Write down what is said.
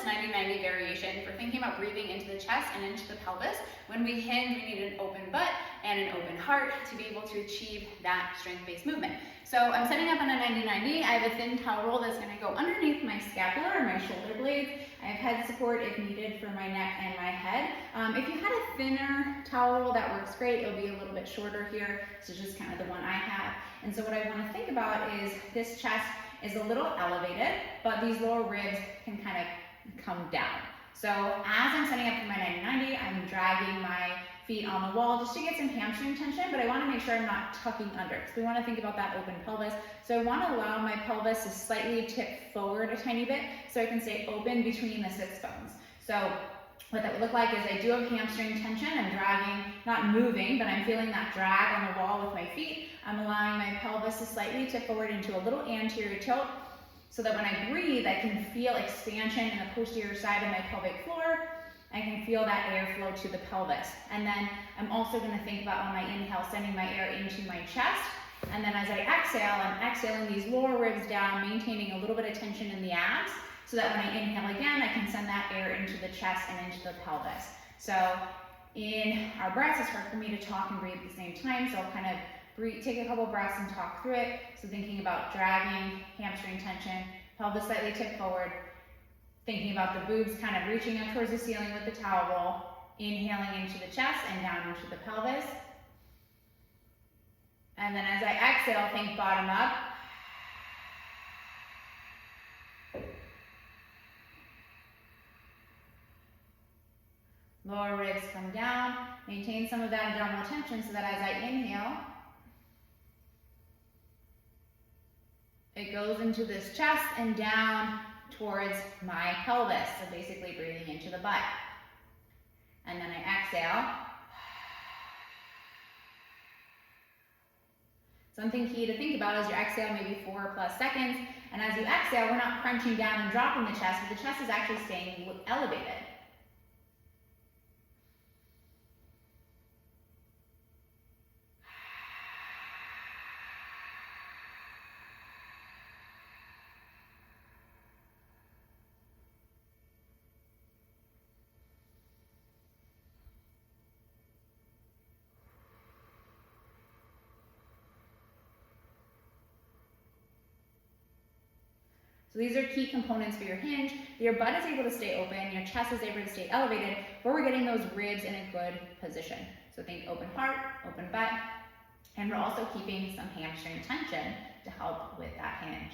this 90-90 variation, we're thinking about breathing into the chest and into the pelvis. When we hinge, we need an open butt and an open heart to be able to achieve that strength-based movement. So I'm setting up on a 90-90. I have a thin towel roll that's gonna go underneath my scapula or my shoulder blades. I have head support if needed for my neck and my head. If you had a thinner towel roll, that works great. It'll be a little bit shorter here. So just kind of the one I have. And so what I wanna think about is this chest is a little elevated, but these lower ribs can kind of come down. So as I'm setting up for my 90-90, I'm dragging my feet on the wall just to get some hamstring tension, but I want to make sure I'm not tucking under, because we want to think about that open pelvis. So I want to allow my pelvis to slightly tip forward a tiny bit so I can stay open between the sits bones. So what that would look like is I do have hamstring tension. I'm dragging, not moving, but I'm feeling that drag on the wall with my feet. I'm allowing my pelvis to slightly tip forward into a little anterior tilt so that when I breathe, I can feel expansion in the posterior side of my pelvic floor. I can feel that airflow to the pelvis. And then I'm also going to think about on my inhale, sending my air into my chest. And then as I exhale, I'm exhaling these lower ribs down, maintaining a little bit of tension in the abs, so that when I inhale again, I can send that air into the chest and into the pelvis. So in our breaths, it's hard for me to talk and breathe at the same time, so I'll kind of take a couple breaths and talk through it. So thinking about dragging, hamstring tension, pelvis slightly tipped forward, thinking about the boobs kind of reaching up towards the ceiling with the towel roll, inhaling into the chest and down into the pelvis. And then as I exhale, think bottom up. Lower ribs come down, maintain some of that abdominal tension so that as I inhale, it goes into this chest and down towards my pelvis. So basically breathing into the butt. And then I exhale. Something key to think about is your exhale maybe 4+ seconds. And as you exhale, we're not crunching down and dropping the chest, but the chest is actually staying elevated. So these are key components for your hinge. Your butt is able to stay open, your chest is able to stay elevated, but we're getting those ribs in a good position. So think open heart, open butt, and we're also keeping some hamstring tension to help with that hinge.